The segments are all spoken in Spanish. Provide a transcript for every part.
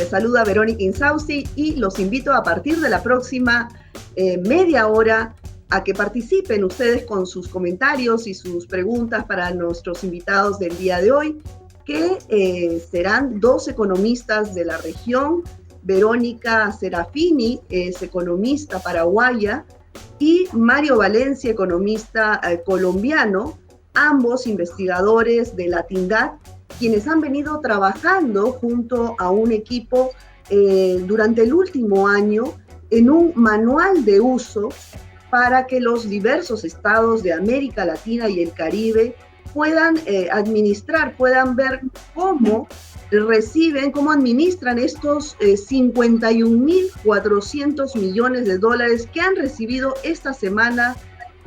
Les saluda Verónica Insausti y los invito a partir de la próxima media hora a que participen ustedes con sus comentarios y sus preguntas para nuestros invitados del día de hoy, que serán dos economistas de la región. Verónica Serafini es economista paraguaya y Mario Valencia, economista colombiano, ambos investigadores de la Tindad, quienes han venido trabajando junto a un equipo durante el último año en un manual de uso para que los diversos estados de América Latina y el Caribe puedan administrar, puedan ver cómo reciben, cómo administran estos 51.400 millones de dólares que han recibido esta semana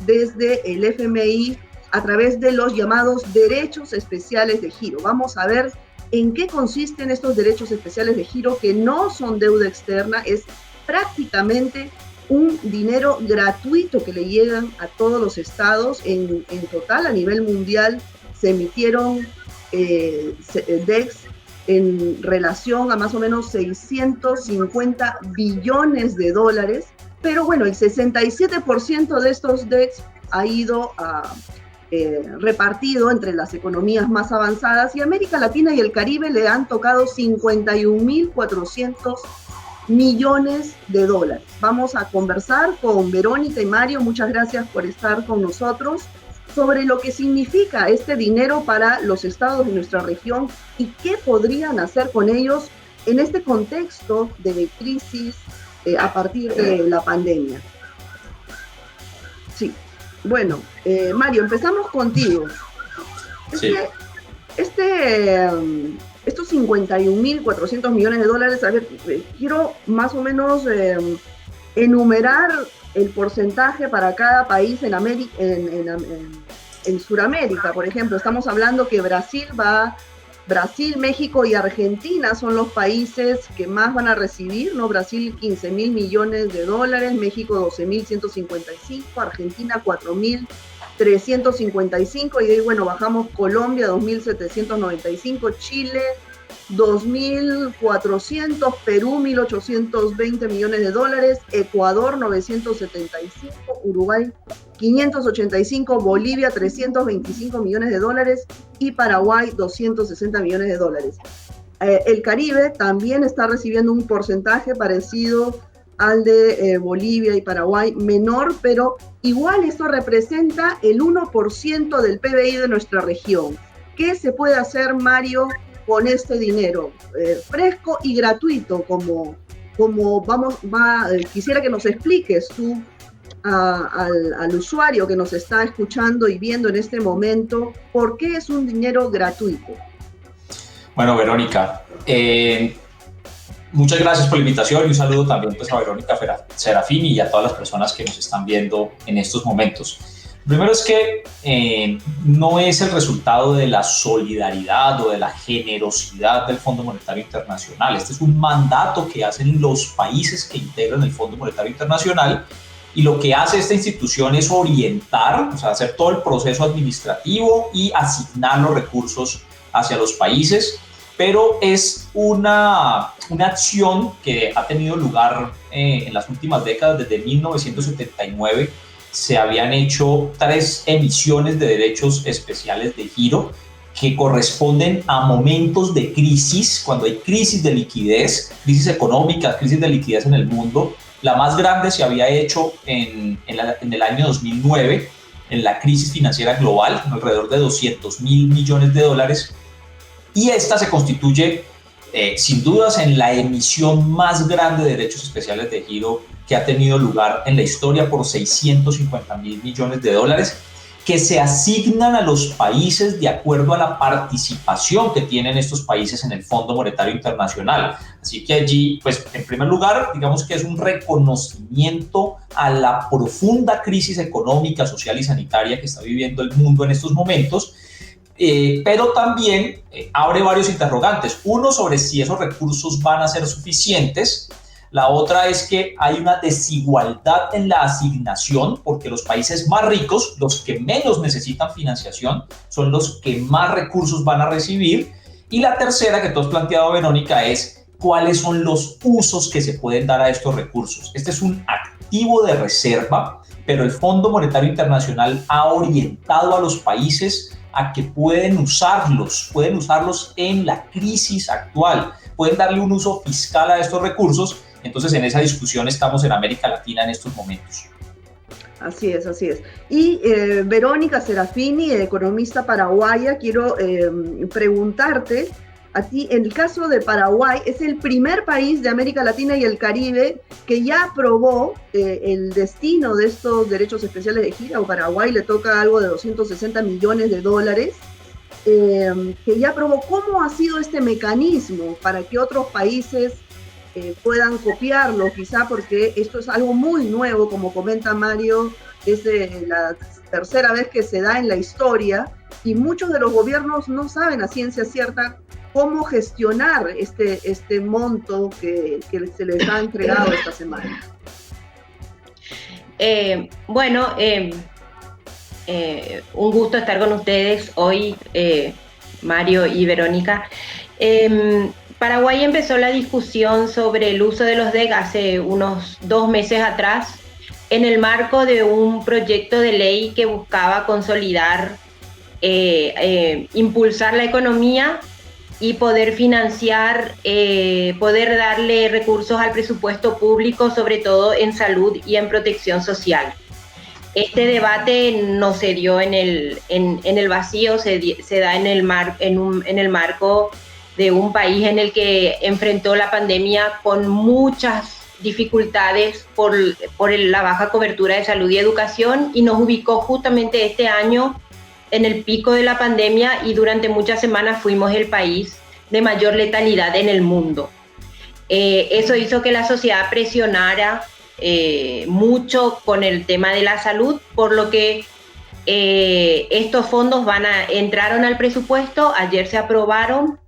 desde el FMI a través de los llamados derechos especiales de giro. Vamos a ver en qué consisten estos derechos especiales de giro, que no son deuda externa, es prácticamente un dinero gratuito que le llegan a todos los estados. En total, a nivel mundial, se emitieron DEX en relación a más o menos 650 billones de dólares, pero bueno, el 67% de estos DEX ha ido repartido entre las economías más avanzadas, y América Latina y el Caribe le han tocado 51.400 millones de dólares. Vamos a conversar con Verónica y Mario, muchas gracias por estar con nosotros, sobre lo que significa este dinero para los estados de nuestra región y qué podrían hacer con ellos en este contexto de crisis a partir de la pandemia. Sí, bueno, Mario, empezamos contigo. Estos 51.400 millones de dólares, a ver, quiero más o menos enumerar el porcentaje para cada país en Sudamérica. Por ejemplo, estamos hablando que Brasil, México y Argentina son los países que más van a recibir, ¿no? Brasil 15.000 millones de dólares, México 12.155, Argentina 4.355, y ahí, bueno, bajamos Colombia 2.795, Chile 2.400, Perú 1.820 millones de dólares, Ecuador 975, Uruguay 585, Bolivia 325 millones de dólares y Paraguay 260 millones de dólares. El Caribe también está recibiendo un porcentaje parecido al de Bolivia y Paraguay, menor, pero igual esto representa el 1% del PBI de nuestra región. ¿Qué se puede hacer, Mario, con este dinero fresco y gratuito? Quisiera que nos expliques tú al usuario que nos está escuchando y viendo en este momento, ¿por qué es un dinero gratuito? Bueno, Verónica, muchas gracias por la invitación y un saludo también pues, a Verónica Serafini y a todas las personas que nos están viendo en estos momentos. Primero es que no es el resultado de la solidaridad o de la generosidad del Fondo Monetario Internacional. Este es un mandato que hacen los países que integran el Fondo Monetario Internacional, y lo que hace esta institución es orientar, o sea, hacer todo el proceso administrativo y asignar los recursos hacia los países, pero es una acción que ha tenido lugar en las últimas décadas. Desde 1979 se habían hecho 3 emisiones de derechos especiales de giro que corresponden a momentos de crisis, cuando hay crisis de liquidez, crisis económica, crisis de liquidez en el mundo. La más grande se había hecho en el año 2009, en la crisis financiera global, alrededor de 200.000 millones de dólares, y esta se constituye sin dudas en la emisión más grande de derechos especiales de giro que ha tenido lugar en la historia, por 650.000 millones de dólares, que se asignan a los países de acuerdo a la participación que tienen estos países en el Fondo Monetario Internacional. Así que allí, pues, en primer lugar, digamos que es un reconocimiento a la profunda crisis económica, social y sanitaria que está viviendo el mundo en estos momentos, pero también abre varios interrogantes. Uno, sobre si esos recursos van a ser suficientes. La otra es que hay una desigualdad en la asignación, porque los países más ricos, los que menos necesitan financiación, son los que más recursos van a recibir. Y la tercera que tú has planteado, Verónica, es cuáles son los usos que se pueden dar a estos recursos. Este es un activo de reserva, pero el Fondo Monetario Internacional ha orientado a los países a que pueden usarlos en la crisis actual, pueden darle un uso fiscal a estos recursos. Entonces, en esa discusión estamos en América Latina en estos momentos. Así es, así es. Y Verónica Serafini, economista paraguaya, quiero preguntarte, a ti, en el caso de Paraguay, es el primer país de América Latina y el Caribe que ya aprobó el destino de estos derechos especiales de gira. A Paraguay le toca algo de 260 millones de dólares, que ya aprobó. ¿Cómo ha sido este mecanismo para que otros países puedan copiarlo? Quizá porque esto es algo muy nuevo, como comenta Mario, es la tercera vez que se da en la historia y muchos de los gobiernos no saben a ciencia cierta cómo gestionar este monto que se les ha entregado esta semana. Un gusto estar con ustedes hoy, Mario y Verónica. Paraguay empezó la discusión sobre el uso de los DEC hace unos 2 meses atrás, en el marco de un proyecto de ley que buscaba consolidar, impulsar la economía y poder financiar, poder darle recursos al presupuesto público, sobre todo en salud y en protección social. Este debate no se dio en el vacío, se da en el marco de un país en el que enfrentó la pandemia con muchas dificultades por la baja cobertura de salud y educación, y nos ubicó justamente este año en el pico de la pandemia, y durante muchas semanas fuimos el país de mayor letalidad en el mundo. Eso hizo que la sociedad presionara mucho con el tema de la salud, por lo que estos fondos entraron al presupuesto. Ayer se aprobaron.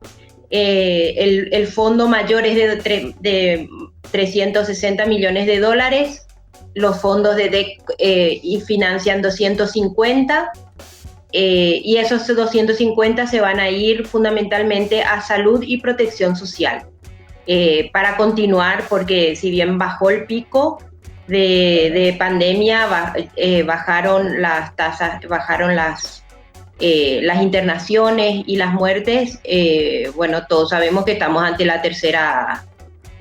El fondo mayor es de 360 millones de dólares. Los fondos de DEC financian 250, y esos 250 se van a ir fundamentalmente a salud y protección social, para continuar, porque si bien bajó el pico de pandemia, bajaron las tasas, bajaron las internaciones y las muertes. Todos sabemos que estamos ante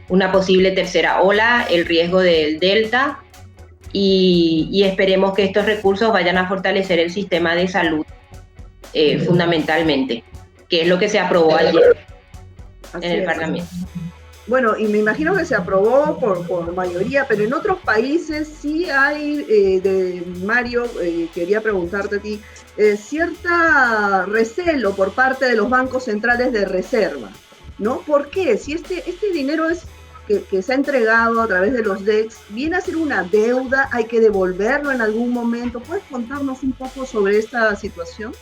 una posible tercera ola, el riesgo del Delta, y esperemos que estos recursos vayan a fortalecer el sistema de salud, fundamentalmente, que es lo que se aprobó ayer en el Parlamento. Bueno, y me imagino que se aprobó por mayoría, pero en otros países sí hay, Mario, quería preguntarte a ti, cierta recelo por parte de los bancos centrales de reserva, ¿no? ¿Por qué? Si este dinero que se ha entregado a través de los DECs viene a ser una deuda, hay que devolverlo en algún momento. ¿Puedes contarnos un poco sobre esta situación?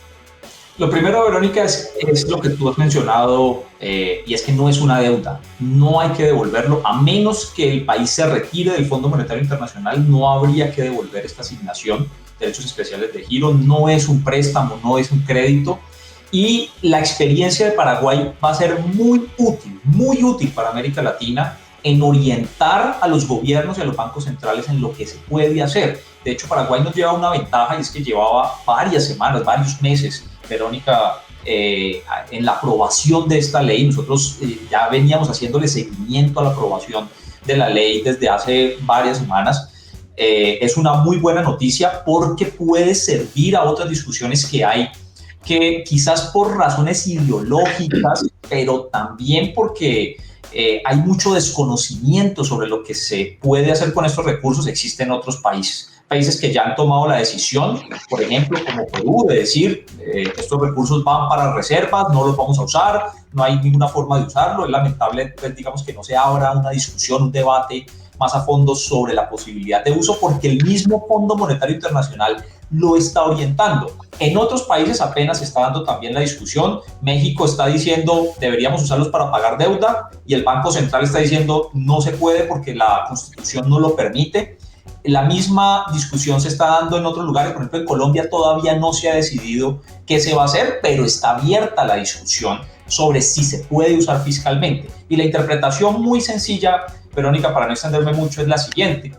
Lo primero, Verónica, es lo que tú has mencionado, y es que no es una deuda. No hay que devolverlo, a menos que el país se retire del Fondo Monetario Internacional. No habría que devolver esta asignación de derechos especiales de giro. No es un préstamo, no es un crédito. Y la experiencia de Paraguay va a ser muy útil para América Latina en orientar a los gobiernos y a los bancos centrales en lo que se puede hacer. De hecho, Paraguay nos lleva una ventaja, y es que llevaba varias semanas, varios meses, Verónica, en la aprobación de esta ley. Nosotros ya veníamos haciéndole seguimiento a la aprobación de la ley desde hace varias semanas. Es una muy buena noticia porque puede servir a otras discusiones que hay, que quizás por razones ideológicas, pero también porque hay mucho desconocimiento sobre lo que se puede hacer con estos recursos. Existen otros países que ya han tomado la decisión, por ejemplo, como Perú, de decir estos recursos van para reservas, no los vamos a usar, no hay ninguna forma de usarlo. Es lamentable, pues, digamos, que no se abra una discusión, un debate más a fondo sobre la posibilidad de uso, porque el mismo Fondo Monetario Internacional lo está orientando. En otros países apenas se está dando también la discusión. México está diciendo deberíamos usarlos para pagar deuda, y el Banco Central está diciendo no se puede porque la Constitución no lo permite. La misma discusión se está dando en otros lugares. Por ejemplo, en Colombia todavía no se ha decidido qué se va a hacer, pero está abierta la discusión sobre si se puede usar fiscalmente. Y la interpretación muy sencilla, Verónica, para no extenderme mucho, es la siguiente.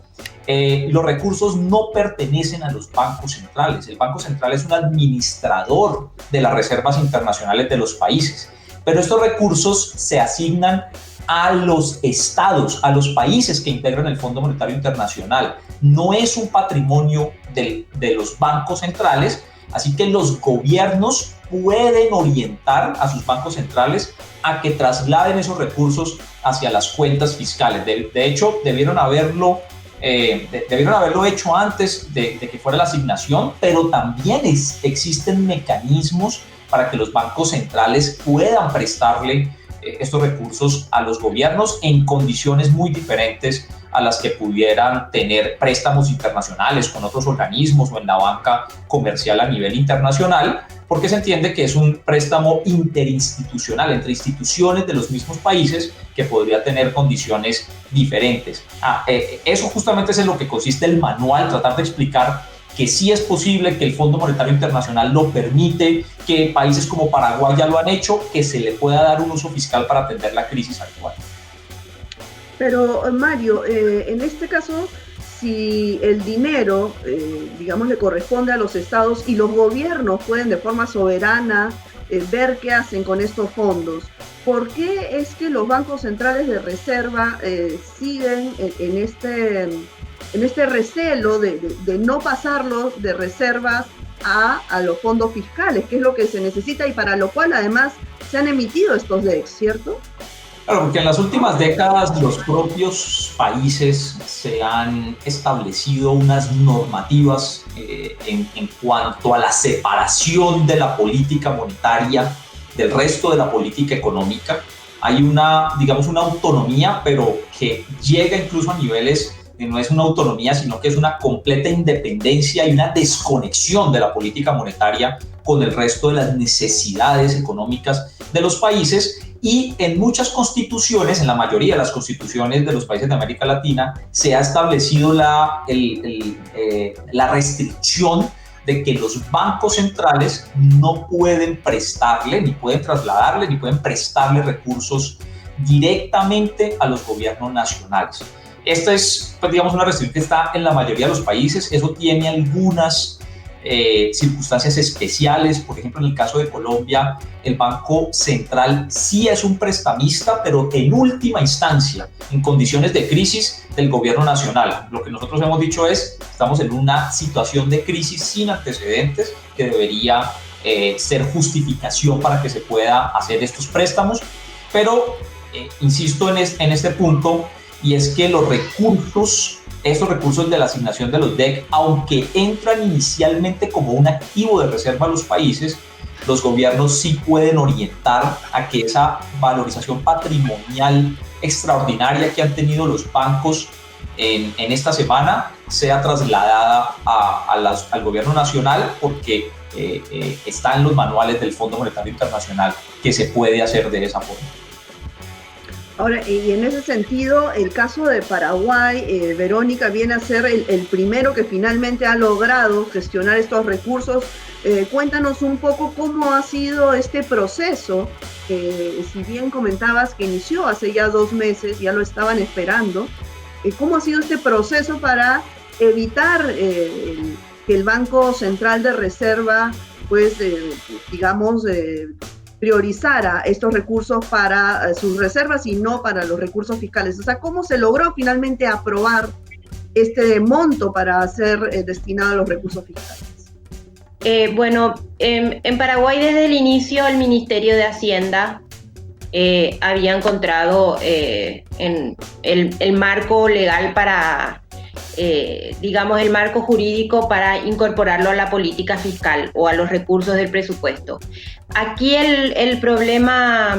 Los recursos no pertenecen a los bancos centrales. El Banco Central es un administrador de las reservas internacionales de los países, pero estos recursos se asignan a los estados, a los países que integran el Fondo Monetario Internacional. No es un patrimonio de los bancos centrales, así que los gobiernos pueden orientar a sus bancos centrales a que trasladen esos recursos hacia las cuentas fiscales. De hecho, debieron haberlo hecho antes de que fuera la asignación, pero también existen mecanismos para que los bancos centrales puedan prestarle estos recursos a los gobiernos en condiciones muy diferentes a las que pudieran tener préstamos internacionales con otros organismos o en la banca comercial a nivel internacional, porque se entiende que es un préstamo interinstitucional entre instituciones de los mismos países que podría tener condiciones diferentes. Eso justamente es en lo que consiste el manual, tratar de explicar que sí es posible, que el Fondo Monetario Internacional lo permite, que países como Paraguay ya lo han hecho, que se le pueda dar un uso fiscal para atender la crisis actual. Pero Mario, en este caso, si el dinero, digamos, le corresponde a los estados y los gobiernos pueden de forma soberana ver qué hacen con estos fondos, ¿por qué es que los bancos centrales de reserva siguen en este recelo de no pasarlo de reservas a los fondos fiscales, que es lo que se necesita y para lo cual además se han emitido estos DECs, ¿cierto? Claro, porque en las últimas décadas los propios países se han establecido unas normativas en cuanto a la separación de la política monetaria del resto de la política económica. Hay una autonomía, pero que llega incluso a niveles, no es una autonomía, sino que es una completa independencia y una desconexión de la política monetaria con el resto de las necesidades económicas de los países. Y en muchas constituciones, en la mayoría de las constituciones de los países de América Latina, se ha establecido la restricción de que los bancos centrales no pueden prestarle, ni pueden trasladarle, ni pueden prestarle recursos directamente a los gobiernos nacionales. Esta es, una restricción que está en la mayoría de los países. Eso tiene algunas circunstancias especiales. Por ejemplo, en el caso de Colombia, el Banco Central sí es un prestamista, pero en última instancia, en condiciones de crisis del gobierno nacional. Lo que nosotros hemos dicho es, estamos en una situación de crisis sin antecedentes que debería ser justificación para que se pueda hacer estos préstamos. Pero, insisto en este punto, y es que estos recursos de la asignación de los DEC, aunque entran inicialmente como un activo de reserva a los países, los gobiernos sí pueden orientar a que esa valorización patrimonial extraordinaria que han tenido los bancos en esta semana sea trasladada al gobierno nacional, porque está en los manuales del Fondo Monetario Internacional que se puede hacer de esa forma. Ahora, y en ese sentido, el caso de Paraguay, Verónica, viene a ser el primero que finalmente ha logrado gestionar estos recursos. Cuéntanos un poco cómo ha sido este proceso, si bien comentabas que inició hace ya 2 meses, ya lo estaban esperando. ¿Cómo ha sido este proceso para evitar que el Banco Central de Reserva, priorizara estos recursos para sus reservas y no para los recursos fiscales? O sea, ¿cómo se logró finalmente aprobar este monto para ser destinado a los recursos fiscales? En Paraguay desde el inicio el Ministerio de Hacienda había encontrado en el marco legal para, el marco jurídico para incorporarlo a la política fiscal o a los recursos del presupuesto. Aquí el problema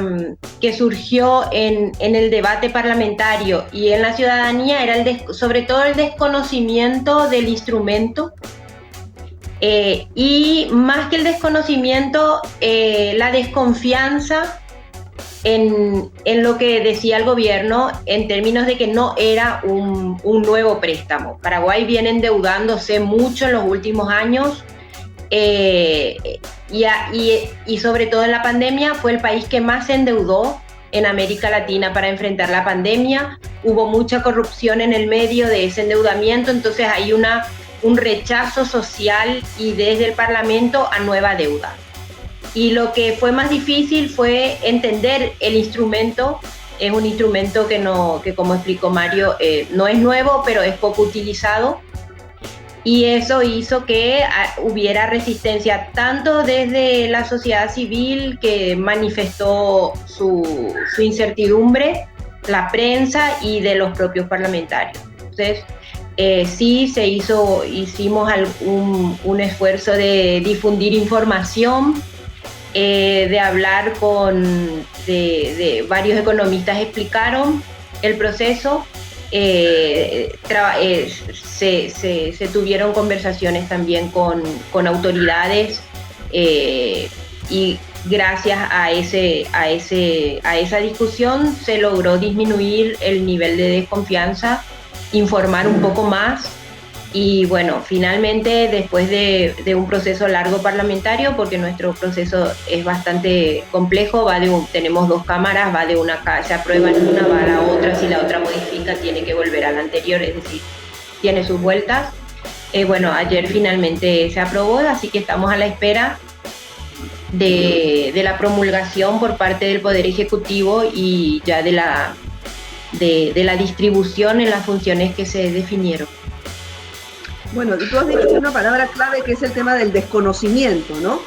que surgió en el debate parlamentario y en la ciudadanía era sobre todo el desconocimiento del instrumento, y más que el desconocimiento, la desconfianza en lo que decía el gobierno en términos de que no era un nuevo préstamo. Paraguay viene endeudándose mucho en los últimos años, y sobre todo en la pandemia fue el país que más se endeudó en América Latina para enfrentar la pandemia. Hubo mucha corrupción en el medio de ese endeudamiento, entonces hay un rechazo social y desde el Parlamento a nueva deuda. Y lo que fue más difícil fue entender el instrumento. Es un instrumento que como explicó Mario, no es nuevo, pero es poco utilizado. Y eso hizo que hubiera resistencia tanto desde la sociedad civil, que manifestó su incertidumbre, la prensa y de los propios parlamentarios. Entonces, sí hicimos un esfuerzo de difundir información, de hablar de varios economistas explicaron el proceso. Se tuvieron conversaciones también con autoridades, y gracias a esa discusión se logró disminuir el nivel de desconfianza, informar un poco más. Y bueno, finalmente, después de un proceso largo parlamentario, porque nuestro proceso es bastante complejo, tenemos 2 cámaras, se aprueba en una, va a la otra, si la otra modifica tiene que volver a la anterior, es decir, tiene sus vueltas. Bueno, ayer finalmente se aprobó, así que estamos a la espera de la promulgación por parte del Poder Ejecutivo y ya de la distribución en las funciones que se definieron. Bueno, y tú has dicho una palabra clave que es el tema del desconocimiento, ¿no?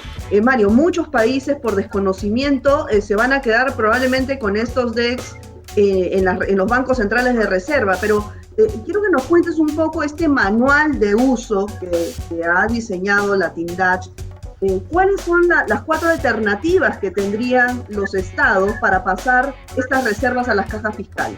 Mario, muchos países por desconocimiento se van a quedar probablemente con estos DEX en los bancos centrales de reserva, pero quiero que nos cuentes un poco este manual de uso que ha diseñado la TINDACH. ¿Cuáles son las 4 alternativas que tendrían los estados para pasar estas reservas a las cajas fiscales?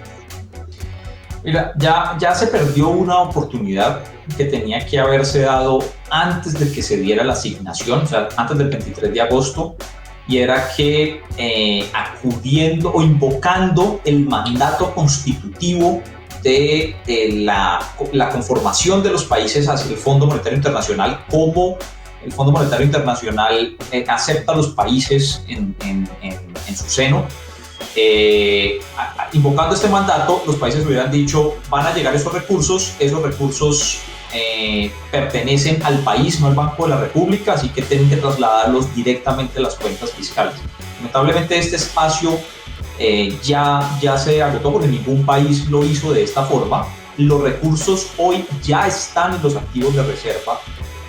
Mira, ya se perdió una oportunidad que tenía que haberse dado antes de que se diera la asignación, o sea, antes del 23 de agosto, y era que acudiendo o invocando el mandato constitutivo de la conformación de los países hacia el Fondo Monetario Internacional, como el Fondo Monetario Internacional acepta a los países en su seno. Invocando este mandato, los países hubieran dicho: van a llegar esos recursos pertenecen al país, no al Banco de la República, así que tienen que trasladarlos directamente a las cuentas fiscales. Lamentablemente este espacio ya se agotó porque ningún país lo hizo de esta forma. Los recursos hoy ya están en los activos de reserva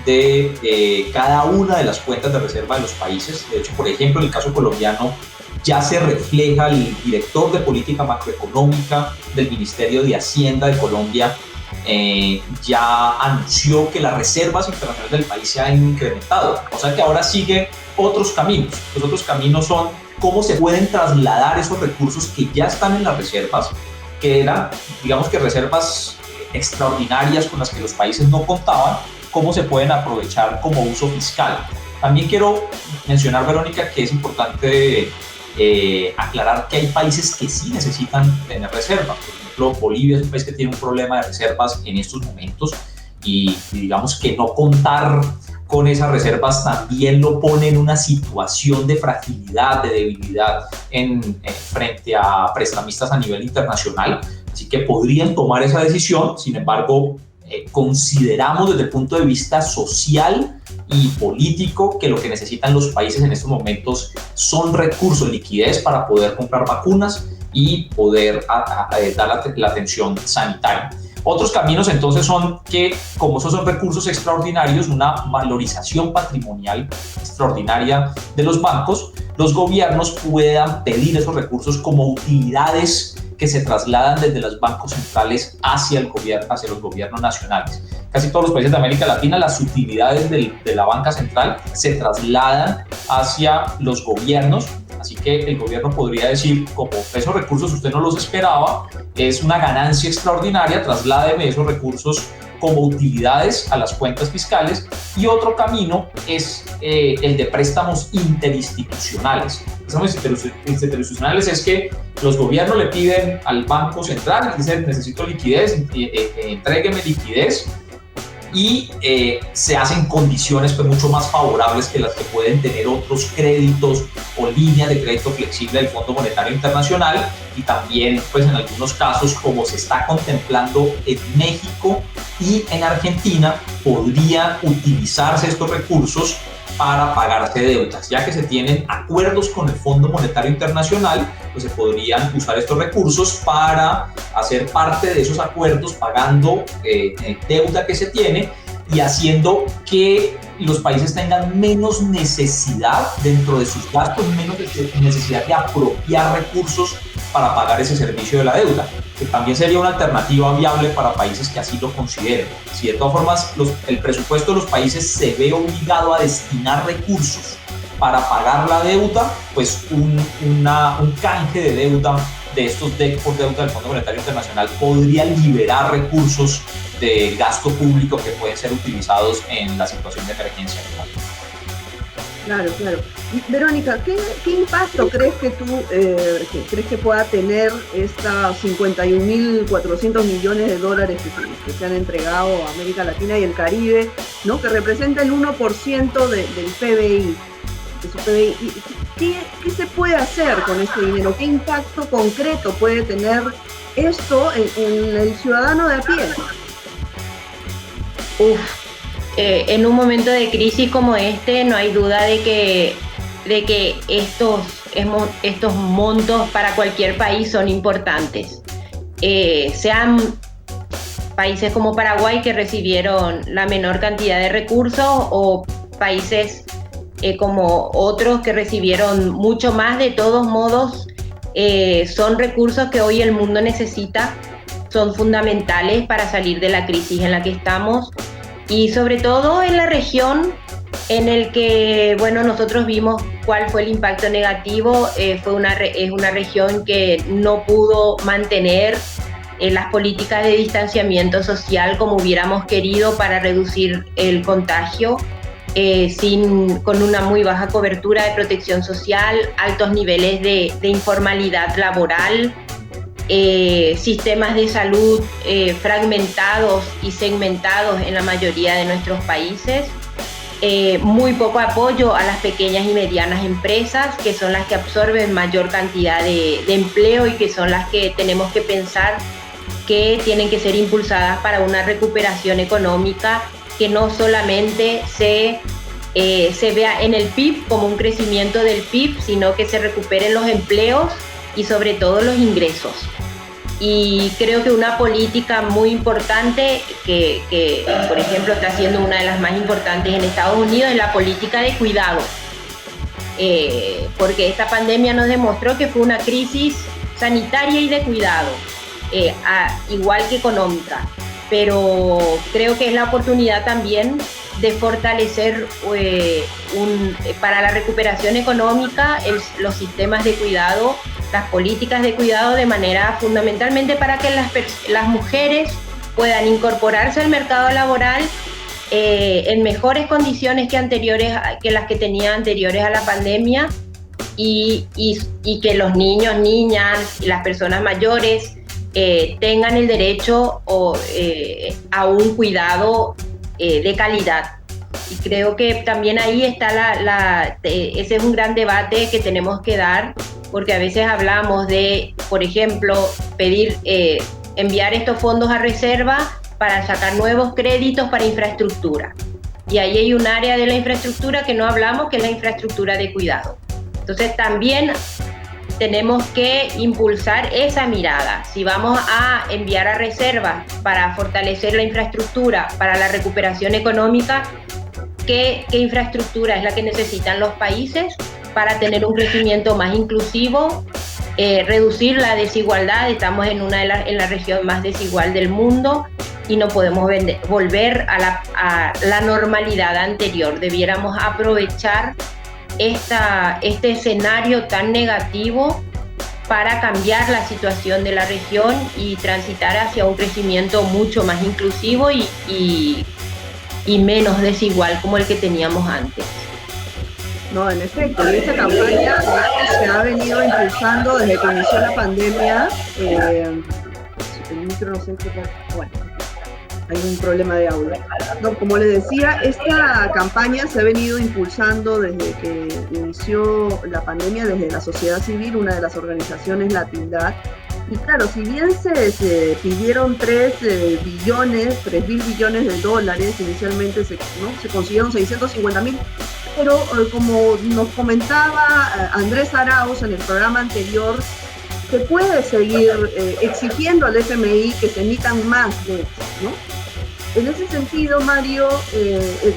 de cada una de las cuentas de reserva de los países. De hecho, por ejemplo, en el caso colombiano, ya se refleja, el director de política macroeconómica del Ministerio de Hacienda de Colombia ya anunció que las reservas internacionales del país se han incrementado. O sea que ahora sigue otros caminos. Los otros caminos son cómo se pueden trasladar esos recursos que ya están en las reservas, que eran, digamos que reservas extraordinarias con las que los países no contaban, cómo se pueden aprovechar como uso fiscal. También quiero mencionar, Verónica, que es importante aclarar que hay países que sí necesitan tener reservas. Por ejemplo, Bolivia es un país que tiene un problema de reservas en estos momentos y digamos que no contar con esas reservas también lo pone en una situación de fragilidad, de debilidad frente a prestamistas a nivel internacional. Así que podrían tomar esa decisión. Sin embargo, consideramos desde el punto de vista social y político que lo que necesitan los países en estos momentos son recursos, liquidez para poder comprar vacunas y poder dar la atención sanitaria. Otros caminos entonces son que, como esos son recursos extraordinarios, una valorización patrimonial extraordinaria de los bancos, los gobiernos puedan pedir esos recursos como utilidades que se trasladan desde los bancos centrales hacia los gobiernos nacionales. Casi todos los países de América Latina, las utilidades de la banca central se trasladan hacia los gobiernos, así que el gobierno podría decir, como esos recursos usted no los esperaba, es una ganancia extraordinaria, trasládeme esos recursos como utilidades a las cuentas fiscales. Y otro camino es el de préstamos interinstitucionales. préstamos institucionales es que los gobiernos le piden al Banco Central, dicen necesito liquidez, entrégueme liquidez, y se hacen condiciones pues mucho más favorables que las que pueden tener otros créditos o líneas de crédito flexible del Fondo Monetario Internacional, y también pues en algunos casos, como se está contemplando en México y en Argentina, podrían utilizarse estos recursos para pagarse deudas, ya que se tienen acuerdos con el Fondo Monetario Internacional, pues se podrían usar estos recursos para hacer parte de esos acuerdos, pagando deuda que se tiene y haciendo que los países tengan menos necesidad dentro de sus gastos, menos necesidad de apropiar recursos para pagar ese servicio de la deuda, que también sería una alternativa viable para países que así lo consideren. Si de todas formas el presupuesto de los países se ve obligado a destinar recursos para pagar la deuda, pues un canje de deuda de estos DEC por deuda del Fondo Monetario Internacional podría liberar recursos de gasto público que pueden ser utilizados en la situación de emergencia. Claro, claro. Verónica, ¿qué impacto crees que tú crees que pueda tener estos 51.400 millones de dólares que se han entregado a América Latina y el Caribe, ¿no? Que representa el 1% del PBI? De su PBI. ¿Qué se puede hacer con este dinero? ¿Qué impacto concreto puede tener esto en el ciudadano de a pie? En un momento de crisis como este, no hay duda de que estos montos para cualquier país son importantes. Sean países como Paraguay, que recibieron la menor cantidad de recursos, o países como otros que recibieron mucho más. De todos modos, son recursos que hoy el mundo necesita, son fundamentales para salir de la crisis en la que estamos, y sobre todo en la región en el que, bueno, nosotros vimos cuál fue el impacto negativo. Es una región que no pudo mantener las políticas de distanciamiento social como hubiéramos querido para reducir el contagio, con una muy baja cobertura de protección social, altos niveles de informalidad laboral, sistemas de salud fragmentados y segmentados en la mayoría de nuestros países, muy poco apoyo a las pequeñas y medianas empresas, que son las que absorben mayor cantidad de empleo y que son las que tenemos que pensar que tienen que ser impulsadas para una recuperación económica que no solamente se vea en el PIB como un crecimiento del PIB, sino que se recuperen los empleos y sobre todo los ingresos. Y creo que una política muy importante que por ejemplo está siendo una de las más importantes en Estados Unidos es la política de cuidado, porque esta pandemia nos demostró que fue una crisis sanitaria y de cuidado, igual que económica, pero creo que es la oportunidad también de fortalecer para la recuperación económica los sistemas de cuidado, las políticas de cuidado, de manera fundamentalmente para que las mujeres puedan incorporarse al mercado laboral en mejores condiciones que las que tenían anteriores a la pandemia, y que los niños, niñas y las personas mayores tengan el derecho a un cuidado de calidad. Y creo que también ahí está ese es un gran debate que tenemos que dar, porque a veces hablamos de, por ejemplo, enviar estos fondos a reserva para sacar nuevos créditos para infraestructura. Y ahí hay un área de la infraestructura que no hablamos, que es la infraestructura de cuidado. Entonces también tenemos que impulsar esa mirada. Si vamos a enviar a reserva para fortalecer la infraestructura, para la recuperación económica, ¿qué infraestructura es la que necesitan los países para tener un crecimiento más inclusivo, reducir la desigualdad? Estamos en la región más desigual del mundo y no podemos volver a la normalidad anterior. Debiéramos aprovechar este escenario tan negativo para cambiar la situación de la región y transitar hacia un crecimiento mucho más inclusivo y menos desigual como el que teníamos antes. No, en efecto, y esa campaña se ha venido impulsando desde que inició la pandemia. El micro no sé qué pasa. Bueno, hay un problema de audio. No, como les decía, esta campaña se ha venido impulsando desde que inició la pandemia, desde la sociedad civil, una de las organizaciones, la Tindad. Y claro, si bien se pidieron 3 mil billones de dólares, inicialmente se consiguieron 650.000, pero como nos comentaba Andrés Arauz en el programa anterior, se puede seguir exigiendo al FMI que se emitan más DEX, ¿no? En ese sentido, Mario,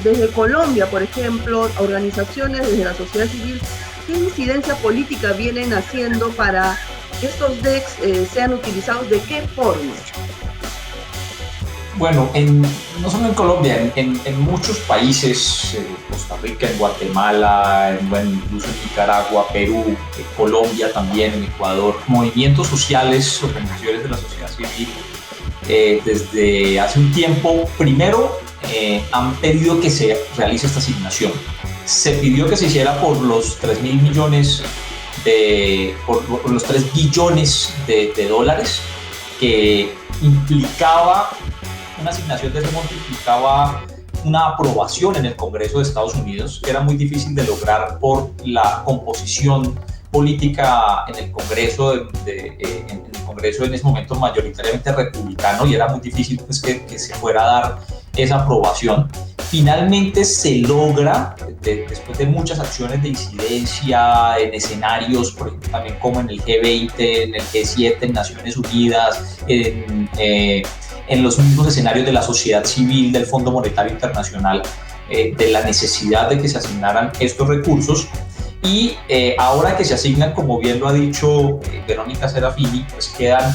desde Colombia, por ejemplo, organizaciones desde la sociedad civil, ¿qué incidencia política vienen haciendo para que estos DEX sean utilizados? ¿De qué forma? Bueno, no solo en Colombia, en muchos países, Costa Rica, en Guatemala, incluso en Nicaragua, Perú, Colombia también, en Ecuador, movimientos sociales, organizaciones de la sociedad civil, desde hace un tiempo, primero han pedido que se realice esta asignación. Se pidió que se hiciera por los 3 mil millones por los 3 billones de dólares, que implicaba una asignación de ese monto, implicaba una aprobación en el Congreso de Estados Unidos, que era muy difícil de lograr por la composición política en el Congreso, en el Congreso en ese momento mayoritariamente republicano, y era muy difícil pues, que se fuera a dar esa aprobación. Finalmente se logra, después de muchas acciones de incidencia en escenarios, por ejemplo, también como en el G20, en el G7, en Naciones Unidas, en los mismos escenarios de la sociedad civil, del Fondo Monetario Internacional, de la necesidad de que se asignaran estos recursos. Y ahora que se asignan, como bien lo ha dicho Verónica Serafini, pues quedan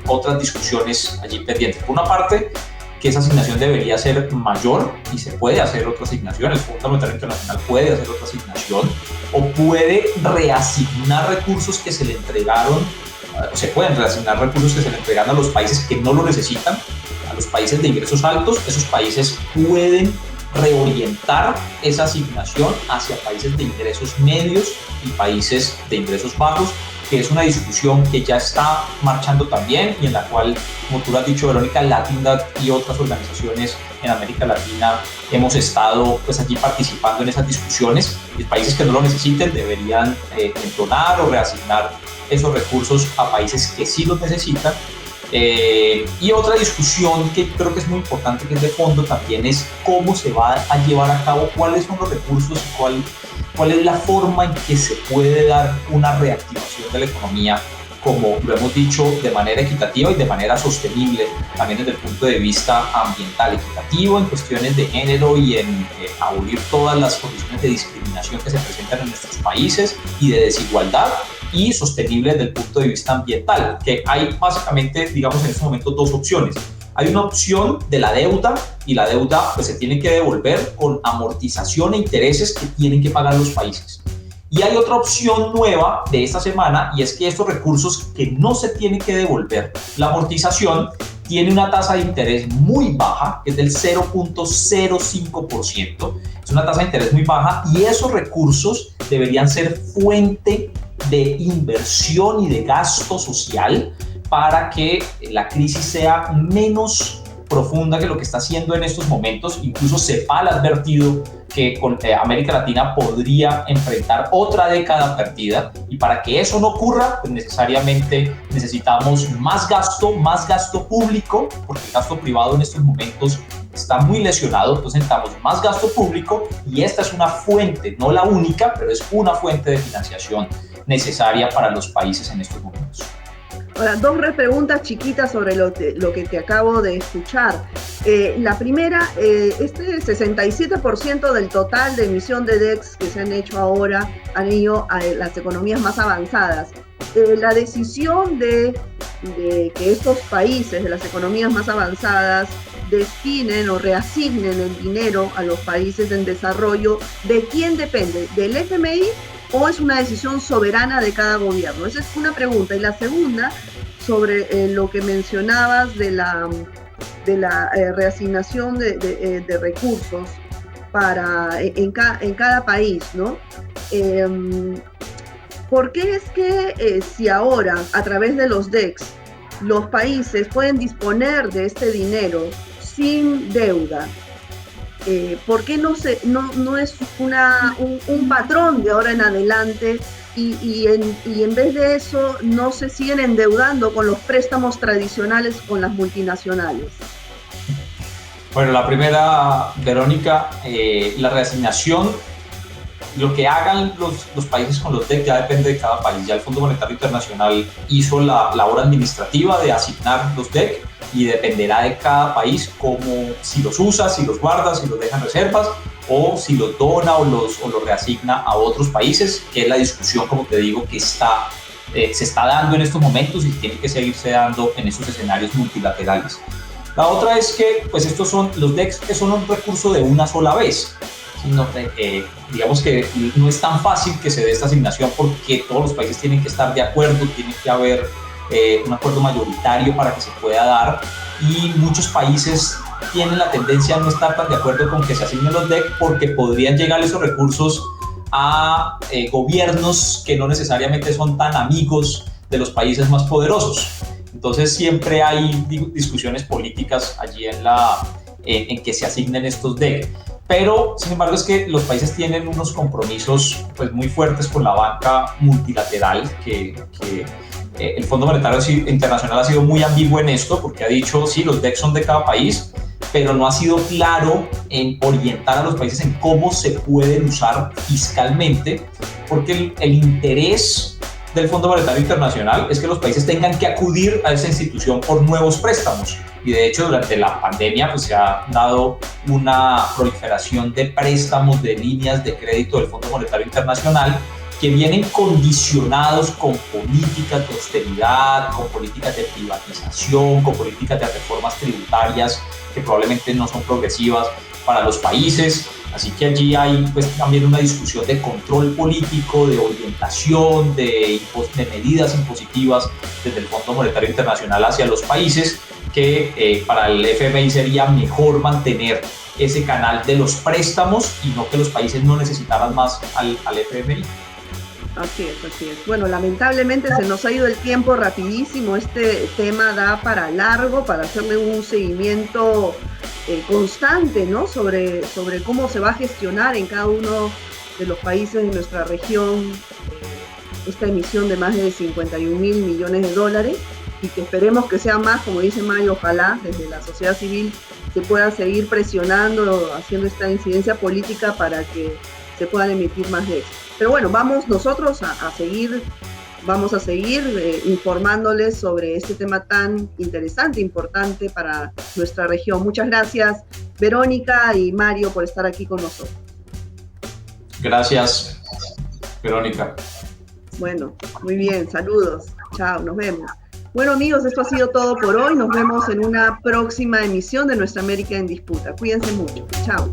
otras discusiones allí pendientes. Por una parte, que esa asignación debería ser mayor y se puede hacer otra asignación, el Fondo Monetario Internacional puede hacer otra asignación o puede reasignar recursos que se le entregaron, se pueden reasignar recursos que se le entregaron a los países que no lo necesitan, a los países de ingresos altos. Esos países pueden reorientar esa asignación hacia países de ingresos medios y países de ingresos bajos, que es una discusión que ya está marchando también y en la cual, como tú lo has dicho, Verónica, la Tindad y otras organizaciones en América Latina hemos estado pues allí participando en esas discusiones. Y países que no lo necesiten deberían entonar o reasignar esos recursos a países que sí los necesitan. Y otra discusión que creo que es muy importante, que es de fondo también, es cómo se va a llevar a cabo, cuáles son los recursos y cuál es la forma en que se puede dar una reactivación de la economía, como lo hemos dicho, de manera equitativa y de manera sostenible, también desde el punto de vista ambiental, equitativo en cuestiones de género y en abolir todas las condiciones de discriminación que se presentan en nuestros países y de desigualdad, y sostenible desde el punto de vista ambiental, que hay básicamente, digamos, en este momento 2 opciones. Hay una opción de la deuda, y la deuda pues, se tiene que devolver con amortización e intereses que tienen que pagar los países. Y hay otra opción nueva de esta semana, y es que estos recursos que no se tienen que devolver, la amortización tiene una tasa de interés muy baja, que es del 0.05%, es una tasa de interés muy baja, y esos recursos deberían ser fuente de inversión y de gasto social para que la crisis sea menos profunda que lo que está haciendo en estos momentos. Incluso CEPAL ha advertido que con América Latina podría enfrentar otra década perdida, y para que eso no ocurra, pues necesariamente necesitamos más gasto público, porque el gasto privado en estos momentos está muy lesionado. Entonces necesitamos más gasto público, y esta es una fuente, no la única, pero es una fuente de financiación necesaria para los países en estos momentos. Ahora, 2 preguntas chiquitas sobre lo que te acabo de escuchar. La primera, este 67% del total de emisión de DEX que se han hecho ahora han ido a las economías más avanzadas. La decisión de que estos países de las economías más avanzadas destinen o reasignen el dinero a los países en desarrollo, ¿de quién depende? ¿Del FMI o es una decisión soberana de cada gobierno? Esa es una pregunta. Y la segunda, sobre lo que mencionabas de la reasignación de recursos en cada país, ¿no? ¿por qué es que si ahora, a través de los DECs, los países pueden disponer de este dinero sin deuda? ¿Por qué no es un patrón de ahora en adelante y en vez de eso no se siguen endeudando con los préstamos tradicionales con las multinacionales? Bueno, la primera, Verónica, la reasignación, lo que hagan los países con los DEC ya depende de cada país. Ya el Fondo Monetario Internacional hizo la labor administrativa de asignar los DEC y dependerá de cada país como si los usa, si los guarda, si los deja en reservas o si los dona o los reasigna a otros países, que es la discusión, como te digo, que se está dando en estos momentos y tiene que seguirse dando en estos escenarios multilaterales. La otra es que pues estos son los DECs, que son un recurso de una sola vez, sino digamos que no es tan fácil que se dé esta asignación porque todos los países tienen que estar de acuerdo, tiene que haber un acuerdo mayoritario para que se pueda dar, y muchos países tienen la tendencia a no estar tan de acuerdo con que se asignen los DEC porque podrían llegar esos recursos a gobiernos que no necesariamente son tan amigos de los países más poderosos. Entonces siempre hay discusiones políticas allí en que se asignen estos DEC. Pero, sin embargo, es que los países tienen unos compromisos pues, muy fuertes con la banca multilateral, que el Fondo Monetario Internacional ha sido muy ambiguo en esto, porque ha dicho, sí, los DEC son de cada país, pero no ha sido claro en orientar a los países en cómo se pueden usar fiscalmente, porque el interés del Fondo Monetario Internacional es que los países tengan que acudir a esa institución por nuevos préstamos. Y de hecho, durante la pandemia pues, se ha dado una proliferación de préstamos, de líneas de crédito del Fondo Monetario Internacional que vienen condicionados con políticas de austeridad, con políticas de privatización, con políticas de reformas tributarias que probablemente no son progresivas para los países. Así que allí hay pues, también una discusión de control político, de orientación, de medidas impositivas desde el Fondo Monetario Internacional hacia los países, que para el FMI sería mejor mantener ese canal de los préstamos y no que los países no necesitaran más al FMI. Así es. Bueno, lamentablemente se nos ha ido el tiempo rapidísimo. Este tema da para largo, para hacerle un seguimiento constante, ¿no? Sobre cómo se va a gestionar en cada uno de los países de nuestra región esta emisión de más de 51.000 millones de dólares, y que esperemos que sea más, como dice Mario, ojalá desde la sociedad civil se pueda seguir presionando, haciendo esta incidencia política para que se puedan emitir más de eso. Pero bueno, vamos nosotros a seguir informándoles sobre este tema tan interesante, importante para nuestra región. Muchas gracias, Verónica y Mario, por estar aquí con nosotros. Gracias, Verónica. Bueno, muy bien, saludos. Chao, nos vemos. Bueno, amigos, esto ha sido todo por hoy. Nos vemos en una próxima emisión de Nuestra América en Disputa. Cuídense mucho. Chao.